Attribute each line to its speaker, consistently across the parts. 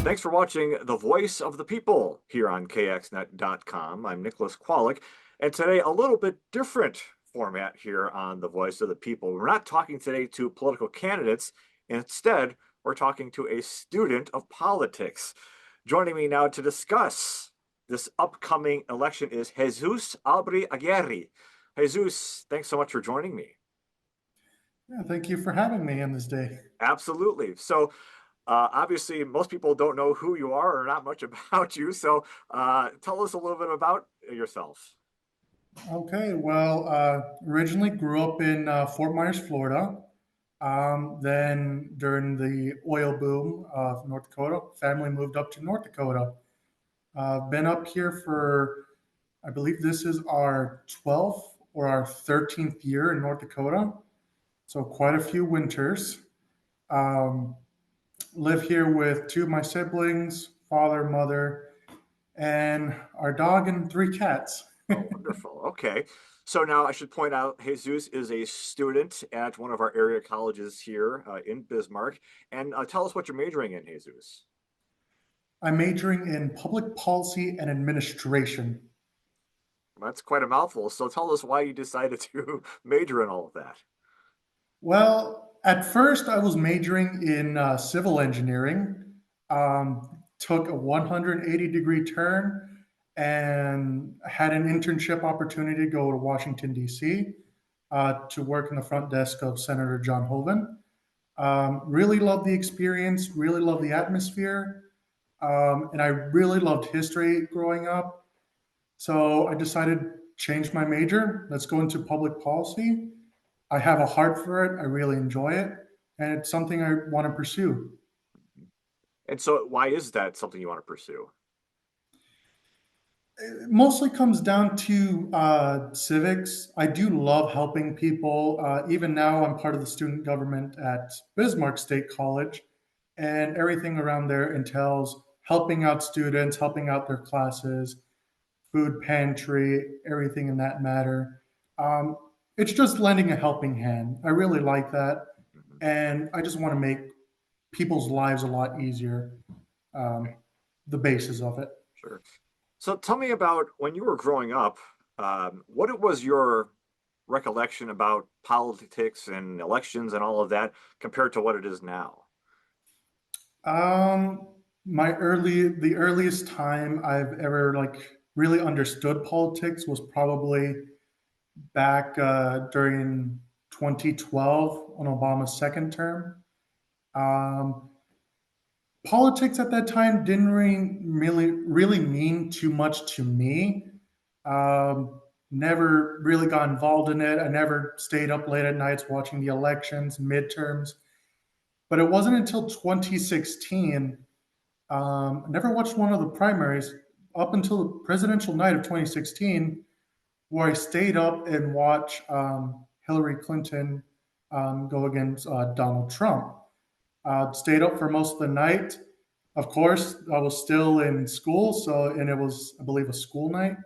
Speaker 1: Thanks for watching The Voice of the People here on KXNet.com. I'm Nicholas Kwalik, and today a little bit different format here on The Voice of the People. We're not talking today to political candidates. Instead, we're talking to a student of politics. Joining me now to discuss this upcoming election is Jesus Albry Aguirre. Jesus, thanks so much for joining me.
Speaker 2: Yeah, thank you for having me on this day.
Speaker 1: Absolutely. So, obviously, most people don't know who you are or not much about you. So, tell us a little bit about yourself.
Speaker 2: Okay, well, originally grew up in Fort Myers, Florida. Then, during the oil boom of North Dakota, family moved up to North Dakota. Been up here for, I believe this is our 12th or our 13th year in North Dakota. So, quite a few winters. Um, Live here with two of my siblings, father, mother, and our dog and three cats.
Speaker 1: Oh, wonderful. Okay. So now I should point out Jesus is a student at one of our area colleges here in Bismarck. And tell us what you're majoring in, Jesus.
Speaker 2: I'm majoring in public policy and administration.
Speaker 1: That's quite a mouthful. So tell us why you decided to major in all of that.
Speaker 2: Well, at first, I was majoring in civil engineering, took a 180-degree turn, and had an internship opportunity to go to Washington, D.C., to work in the front desk of Senator John Hoeven. Really loved the experience, really loved the atmosphere, and I really loved history growing up. So I decided to change my major. Let's go into public policy. I have a heart for it. I really enjoy it, and it's something I want to pursue.
Speaker 1: And so why is that something you want to pursue?
Speaker 2: It mostly comes down to civics. I do love helping people. Even now, I'm part of the student government at Bismarck State College, and everything around there entails helping out students, helping out their classes, food pantry, everything in that matter. Um, it's just lending a helping hand. I really like that,
Speaker 1: Mhm.
Speaker 2: and I just want to make people's lives a lot easier. Um,
Speaker 1: Okay,
Speaker 2: the basis of it.
Speaker 1: sure. So tell me about when you were growing up, what it was your recollection about politics and elections and all of that compared to what it is now?
Speaker 2: Um, the earliest time I've ever really understood politics was probably back during 2012 on Obama's second term. Um, Politics at that time didn't really mean too much to me. Never really got involved in it. I never stayed up late at nights watching the elections, midterms. But it wasn't until 2016. I never watched one of the primaries up until the presidential night of 2016, where I stayed up and watched Hillary Clinton go against Donald Trump. Stayed up for most of the night. Of course, I was still in school, and it was, I believe, a school night.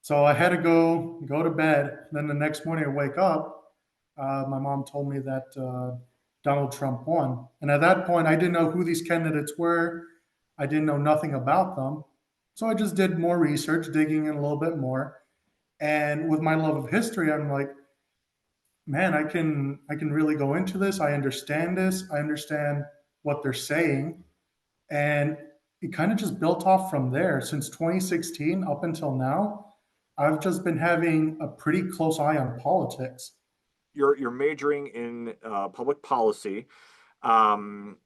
Speaker 2: So I had to go to bed. Then the next morning, I wake up. My mom told me that Donald Trump won, and at that point, I didn't know who these candidates were. I didn't know nothing about them, so I just did more research, digging in a little bit more. And with my love of history, I'm like, man, I can really go into this. I understand this. I understand what they're saying, and it kind of just built off from there. Since 2016 up until now, I've just been having a pretty close eye on politics.
Speaker 1: You're majoring in public policy. Um,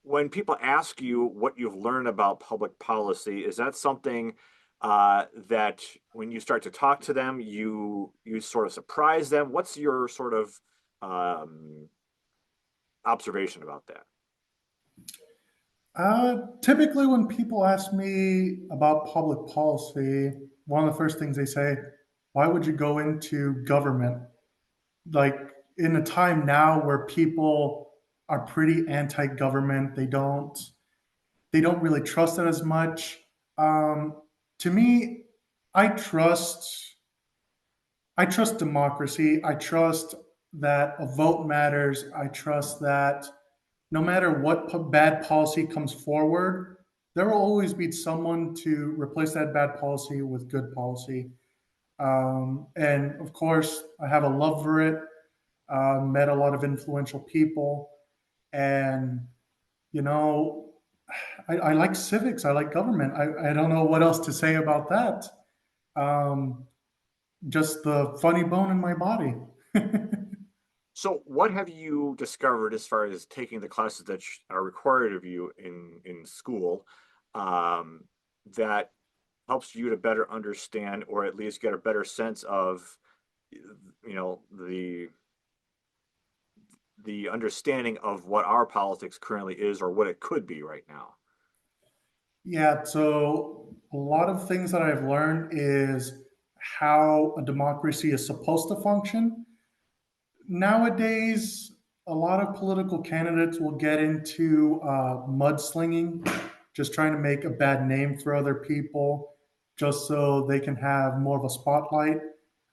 Speaker 1: when people ask you what you've learned about public policy, is that something that when you start to talk to them, you sort of surprise them? What's your sort of um, observation about that?
Speaker 2: Typically, when people ask me about public policy, one of the first things they say, "Why would you go into government?" Like, in a time now where people are pretty anti-government, they don't really trust it as much. To me, I trust I trust democracy. I trust that a vote matters. I trust that no matter what bad policy comes forward, there will always be someone to replace that bad policy with good policy. And of course, I have a love for it. Met a lot of influential people, and you know, I like civics. I like government. I don't know what else to say about that. Um, just the funny bone in my body.
Speaker 1: So, what have you discovered as far as taking the classes that are required of you in school, um, that helps you to better understand, or at least get a better sense of, you know, the understanding of what our politics currently is or what it could be right now?
Speaker 2: Yeah, so a lot of things that I've learned is how a democracy is supposed to function. Nowadays, a lot of political candidates will get into mudslinging, just trying to make a bad name for other people, just so they can have more of a spotlight.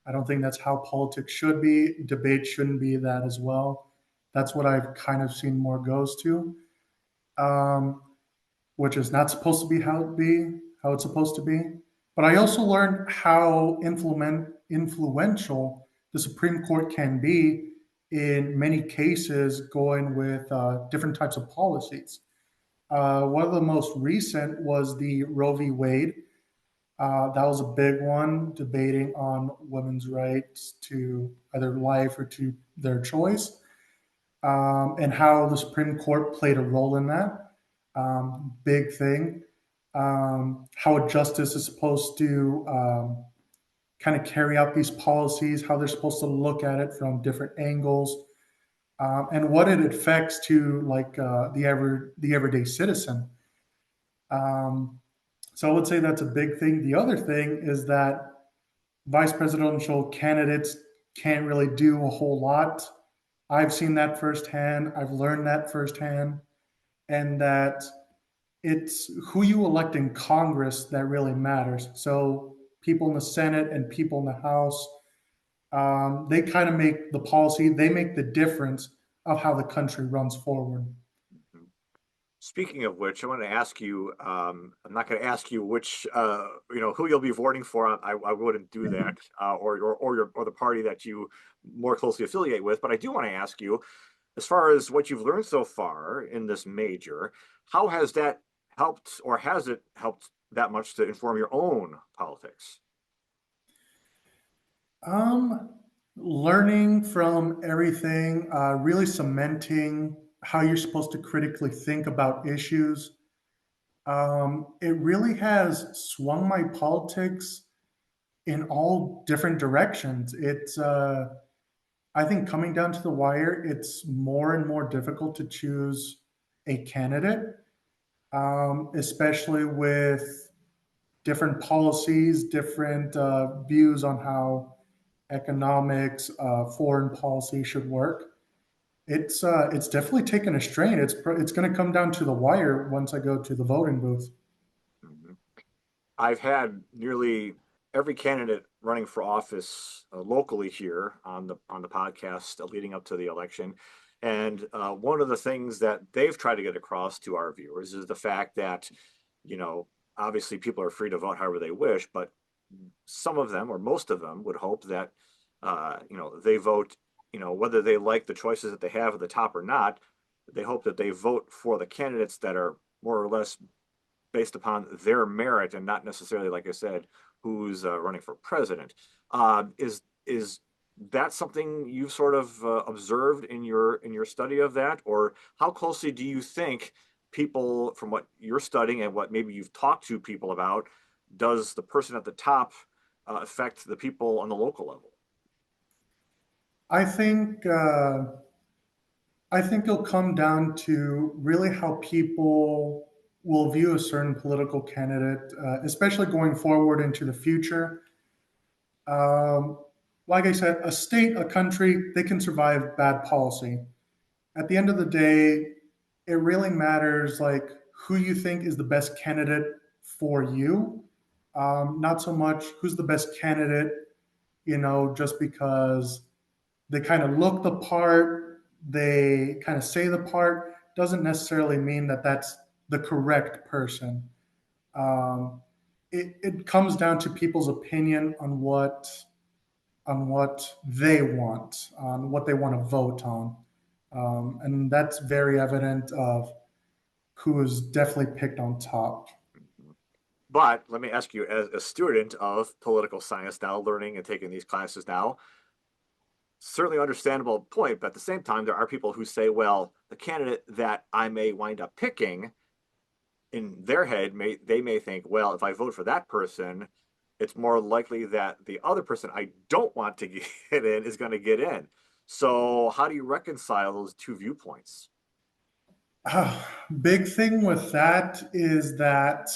Speaker 2: I don't think that's how politics should be. Debate shouldn't be that as well. That's what I've kind of seen more goes to. Um, which is not supposed to be how it's supposed to be. But I also learned how influential the Supreme Court can be in many cases, going with different types of policies. One of the most recent was the Roe v. Wade. That was a big one, debating on women's rights to either life or to their choice, and how the Supreme Court played a role in that. Big thing. How a justice is supposed to kind of carry out these policies, how they're supposed to look at it from different angles, and what it affects to like the everyday citizen. Um, so I would say that's a big thing. The other thing is that vice presidential candidates can't really do a whole lot. I've seen that firsthand. I've learned that firsthand, and that it's who you elect in Congress that really matters. So people in the Senate and people in the House, they kind of make the policy. They make the difference of how the country runs forward.
Speaker 1: Speaking of which, I want to ask you. I'm not going to ask you which, who you'll be voting for. I wouldn't do that, or the party that you more closely affiliate with. But I do want to ask you, as far as what you've learned so far in this major, how has that helped, or has it helped that much to inform your own politics?
Speaker 2: Um, Learning from everything, really cementing how you're supposed to critically think about issues. It really has swung my politics in all different directions. I think coming down to the wire, it's more and more difficult to choose a candidate, especially with different policies, different views on how economics, foreign policy should work. It's definitely taken a strain. It's going to come down to the wire once I go to the voting booth.
Speaker 1: Mhm. I've had nearly every candidate running for office locally here on the podcast leading up to the election, and one of the things that they've tried to get across to our viewers is the fact that, you know, obviously people are free to vote however they wish, but some of them or most of them would hope that they vote, whether they like the choices that they have at the top or not. They hope that they vote for the candidates that are more or less based upon their merit and not necessarily, like I said, who's running for president. Is that something you've sort of observed in your study of that, or how closely do you think people, from what you're studying and what maybe you've talked to people about, does the person at the top affect the people on the local level?
Speaker 2: I think uh, I think it'll come down to really how people will view a certain political candidate, especially going forward into the future. Um, like I said, a state, a country, they can survive bad policy. At the end of the day, it really matters like who you think is the best candidate for you. Not so much who's the best candidate, just because they kind of look the part, they kind of say the part. doesn't necessarily mean that that's the correct person. Um, it comes down to people's opinion on what they want, on what they want to vote on. And that's very evident of who is definitely picked on top.
Speaker 1: But let me ask you, as a student of political science now, learning and taking these classes now, certainly understandable point, but at the same time, there are people who say, well, the candidate that I may wind up picking in their head may think, well, if I vote for that person, it's more likely that the other person I don't want to get in is going to get in. So how do you reconcile those two viewpoints?
Speaker 2: Big thing with that is that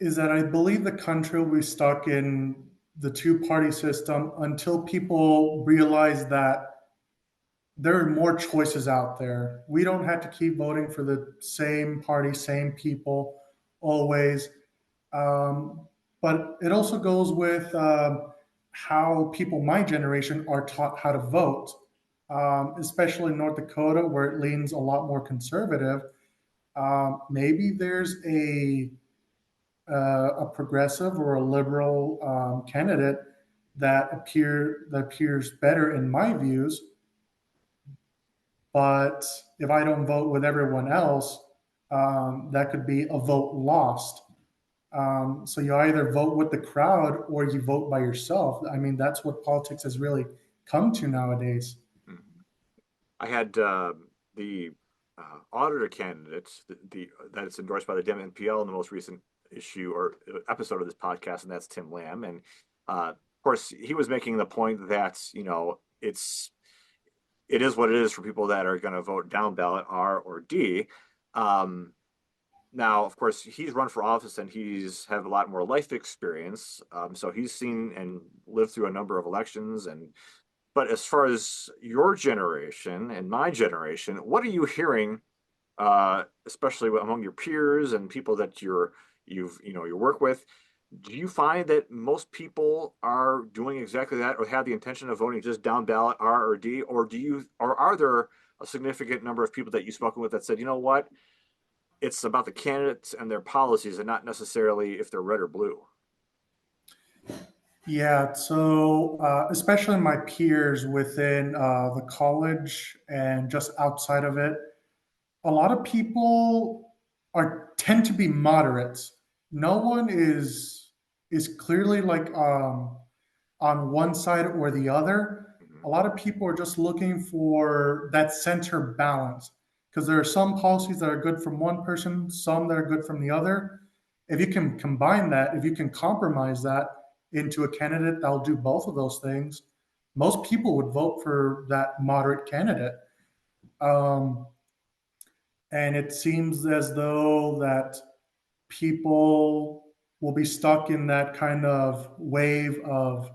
Speaker 2: I believe the country will be stuck in the two-party system until people realize that there are more choices out there. We don't have to keep voting for the same party, same people always. Um, but it also goes with how people my generation are taught how to vote, especially in North Dakota, where it leans a lot more conservative. Maybe there's a progressive or a liberal candidate that appears better in my views. But if I don't vote with everyone else, that could be a vote lost. So you either vote with the crowd or you vote by yourself. I mean, that's what politics has really come to nowadays.
Speaker 1: I had the auditor candidates that it's endorsed by the Dem NPL in the most recent issue or episode of this podcast, and that's Tim Lamb. And of course, he was making the point that it is what it is for people that are going to vote down ballot R or D. Um, Now, of course, he's run for office and he's had a lot more life experience. So he's seen and lived through a number of elections. But as far as your generation and my generation, what are you hearing, especially among your peers and people that you work with? Do you find that most people are doing exactly that, or have the intention of voting just down ballot R or D, or are there a significant number of people that you've spoken with that said, you know what, it's about the candidates and their policies and not necessarily if they're red or blue?
Speaker 2: Yeah, so especially my peers within the college and just outside of it, a lot of people are tend to be moderates. No one is clearly like on one side or the other.
Speaker 1: Mhm.
Speaker 2: A lot of people are just looking for that center balance because there are some policies that are good from one person, some that are good from the other. If you can combine that, if you can compromise that into a candidate that'll do both of those things, most people would vote for that moderate candidate. Um, and it seems as though that people will be stuck in that kind of wave of,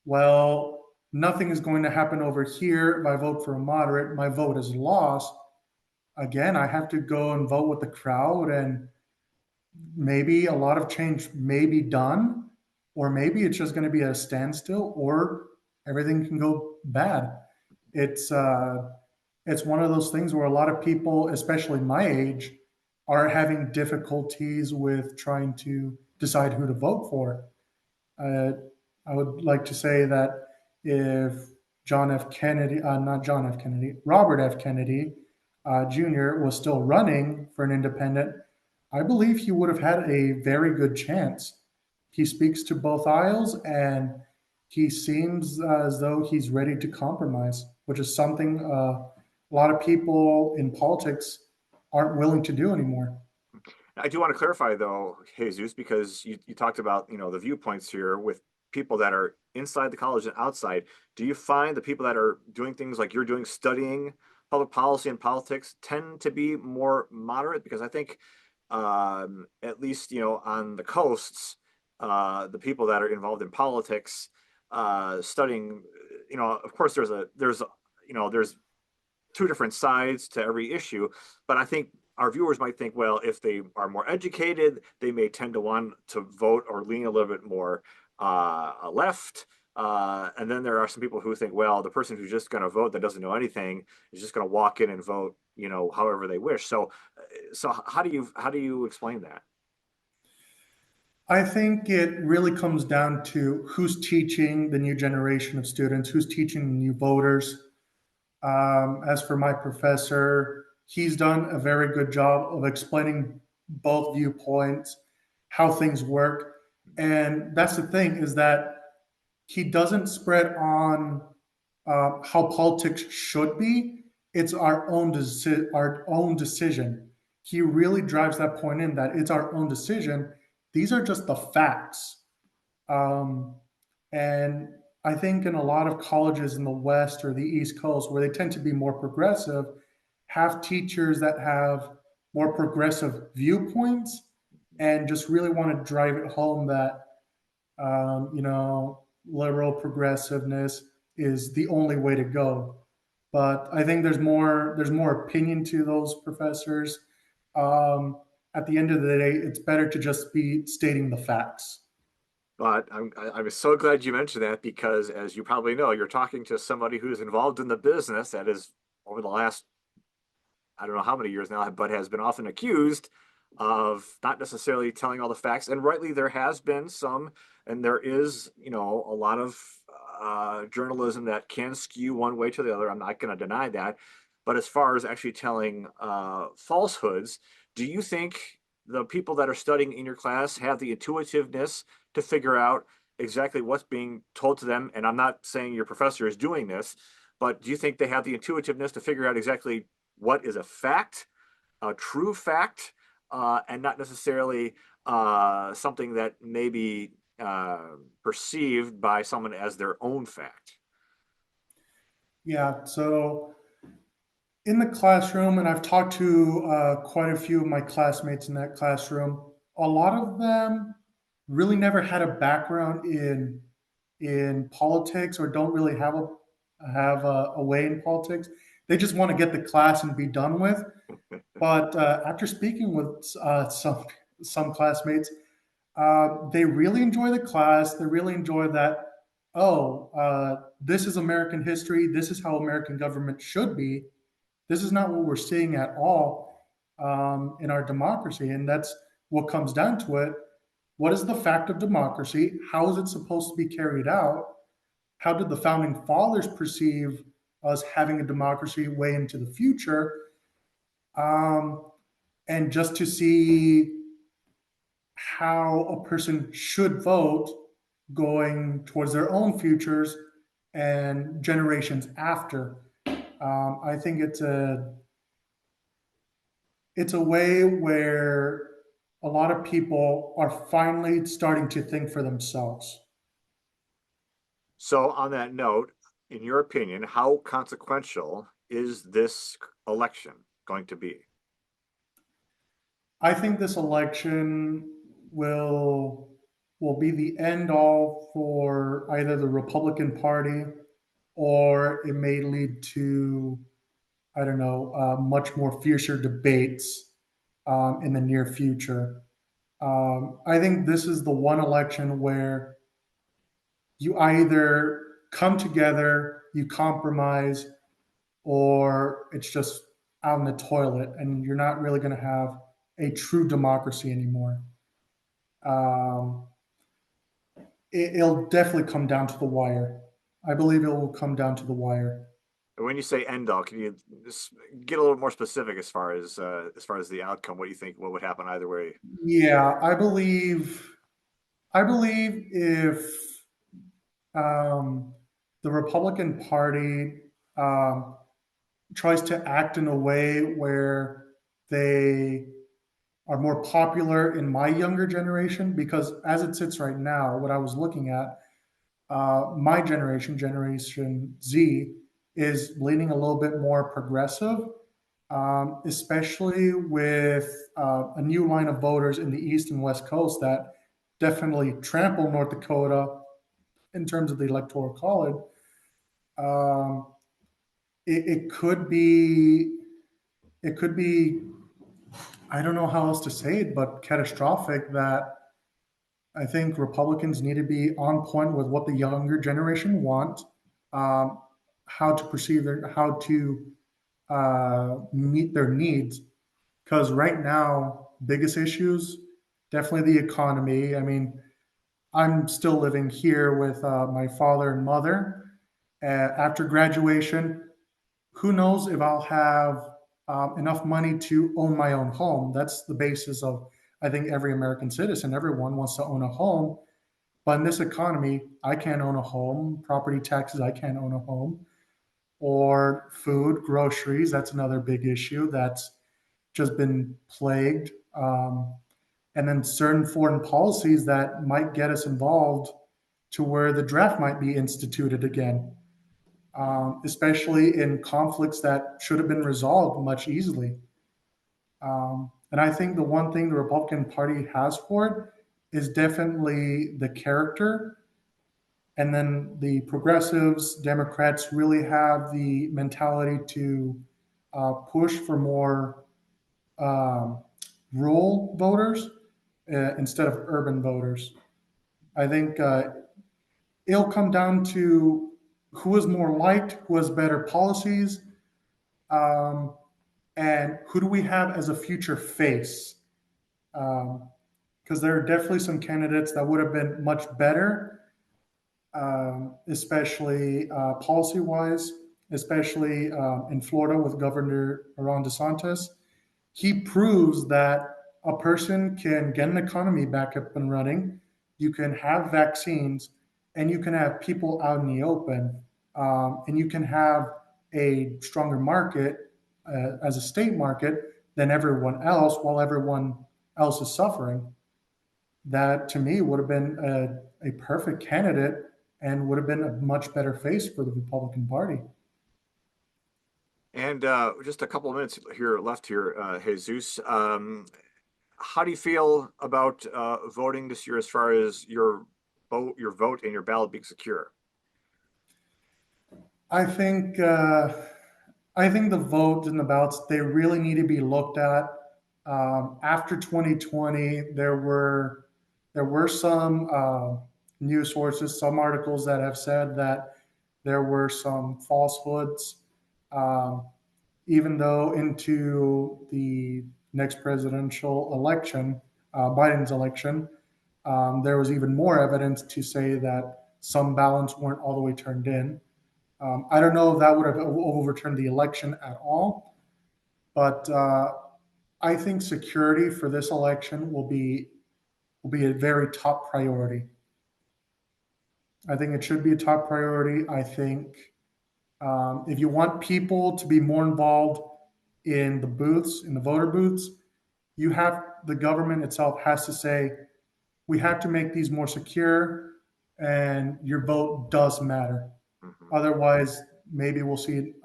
Speaker 2: well, nothing is going to happen over here. If I vote for a moderate, my vote is lost. Again, I have to go and vote with the crowd, and maybe a lot of change may be done, or maybe it's just going to be a standstill, or everything can go bad. It's uh, it's one of those things where a lot of people, especially my age, are having difficulties with trying to decide who to vote for. Uh, I would like to say that if John F. Kennedy, not John F. Kennedy, Robert F. Kennedy Jr. was still running for an independent, I believe he would have had a very good chance. He speaks to both aisles and he seems as though he's ready to compromise, which is something a lot of people in politics aren't willing to do anymore.
Speaker 1: I do want to clarify though, Jesus, because you talked about, the viewpoints here with people that are inside the college and outside. Do you find the people that are doing things like you're doing, studying public policy and politics, tend to be more moderate? Because I think, at least, on the coasts, the people that are involved in politics, studying, of course, there's two different sides to every issue. But I think our viewers might think, well, if they are more educated, they may tend to want to vote or lean a little bit more left. And then there are some people who think, well, the person who's just going to vote that doesn't know anything is just going to walk in and vote, however they wish. So how do you explain that?
Speaker 2: I think it really comes down to who's teaching the new generation of students, who's teaching the new voters. As for my professor, he's done a very good job of explaining both viewpoints, how things work. And that's the thing, is that he doesn't spread on how politics should be. It's our own decision. He really drives that point in, that it's our own decision. These are just the facts. Um, and I think in a lot of colleges in the West or the East Coast, where they tend to be more progressive, have teachers that have more progressive viewpoints and just really want to drive it home that, liberal progressiveness is the only way to go. But I think there's more opinion to those professors. Um, at the end of the day, it's better to just be stating the facts.
Speaker 1: But I'm so glad you mentioned that because, as you probably know, you're talking to somebody who's involved in the business that is over the last, I don't know how many years now, but has been often accused of not necessarily telling all the facts. And rightly, there has been some, and there is, a lot of journalism that can skew one way to the other. I'm not going to deny that. But as far as actually telling falsehoods, do you think the people that are studying in your class have the intuitiveness to figure out exactly what's being told to them? And I'm not saying your professor is doing this, but do you think they have the intuitiveness to figure out exactly what is a fact, a true fact, and not necessarily something that may be perceived by someone as their own fact?
Speaker 2: Yeah. So in the classroom, and I've talked to quite a few of my classmates in that classroom, a lot of them really never had a background in politics, or don't really have a way in politics. They just want to get the class and be done with. But after speaking with some classmates, they really enjoy the class. They really enjoy that. Oh, this is American history. This is how American government should be. This is not what we're seeing at all in our democracy, and that's what comes down to it. What is the fact of democracy? How is it supposed to be carried out? How did the founding fathers perceive us having a democracy way into the future? Um, and just to see how a person should vote going towards their own futures and generations after. I think it's a way where a lot of people are finally starting to think for themselves.
Speaker 1: So, on that note, in your opinion, how consequential is this election going to be?
Speaker 2: I think this election will will be the end all for either the Republican Party, or it may lead to, I don't know, much more fiercer debates in the near future. I think this is the one election where you either come together, you compromise, or it's just out in the toilet, and you're not really going to have a true democracy anymore. Um, it'll definitely come down to the wire. I believe it will come down to the wire.
Speaker 1: When you say end all, can you just get a little more specific as far as the outcome? What do you think? What would happen either way?
Speaker 2: Yeah, I believe if um, the Republican Party um, tries to act in a way where they are more popular in my younger generation, because as it sits right now, what I was looking at, my generation, Generation Z, is leaning a little bit more progressive, especially with a new line of voters in the East and West Coast that definitely trample North Dakota in terms of the Electoral College. Um, it could be, it could be, I don't know how else to say it, but catastrophic, that I think Republicans need to be on point with what the younger generation want, um, how to perceive their, how to meet their needs. Because right now, biggest issues definitely the economy. I mean, I'm still living here with my father and mother. After graduation, who knows if I'll have enough money to own my own home. That's the basis of, I think, every American citizen. Everyone wants to own a home. But in this economy, I can't own a home. Property taxes, I can't own a home. Or food, groceries, that's another big issue that's just been plagued. And then certain foreign policies that might get us involved to where the draft might be instituted again, especially in conflicts that should have been resolved much easily. And I think the one thing the Republican Party has for it is definitely the character. And then the progressives, Democrats really have the mentality to push for more um, rural voters instead of urban voters. I think it'll come down to who is more liked, who has better policies, um, and who do we have as a future face. Because there are definitely some candidates that would have been much better, especially policy wise, especially in Florida with Governor Ron DeSantis. He proves that a person can get an economy back up and running. You can have vaccines, and you can have people out in the open, and you can have a stronger market as a state market than everyone else, while everyone else is suffering. That to me would have been a perfect candidate and would have been a much better face for the Republican Party.
Speaker 1: And just a couple of minutes here left here, Jesus. How do you feel about voting this year as far as your vote and your ballot being secure?
Speaker 2: I think I think the vote and the ballots they really need to be looked at. After 2020, there were some news sources, some articles that have said that there were some falsehoods, um, even though into the next presidential election, Biden's election, there was even more evidence to say that some ballots weren't all the way turned in. I don't know if that would have overturned the election at all, but I think security for this election will be a very top priority. I think it should be a top priority. I think if you want people to be more involved in the booths, in the voter booths, you have the government itself has to say we have to make these more secure, and your vote does matter.
Speaker 1: Mhm,
Speaker 2: Otherwise, maybe we'll see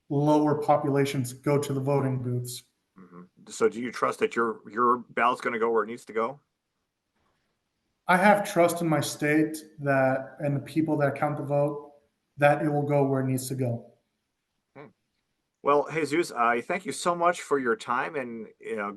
Speaker 2: lower populations go to the voting booths.
Speaker 1: mhm. So do you trust that your ballot's going to go where it needs to go?
Speaker 2: I have trust in my state that and the people that count the vote that it will go where it needs to go.
Speaker 1: Hmm. Well, Jesus, I thank you so much for your time, and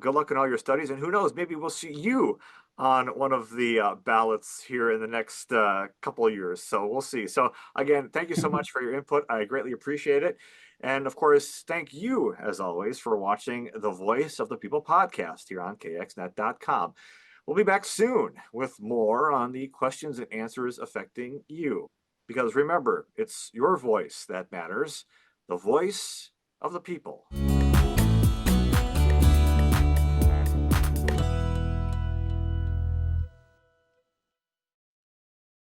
Speaker 1: good luck in all your studies. And who knows, maybe we'll see you on one of the ballots here in the next couple of years. So we'll see. So again, thank you so much for your input. I greatly appreciate it. And of course, thank you, as always, for watching the Voice of the People podcast here on kxnet.com. We'll be back soon with more on the questions and answers affecting you. Because remember, it's your voice that matters, the voice of the people.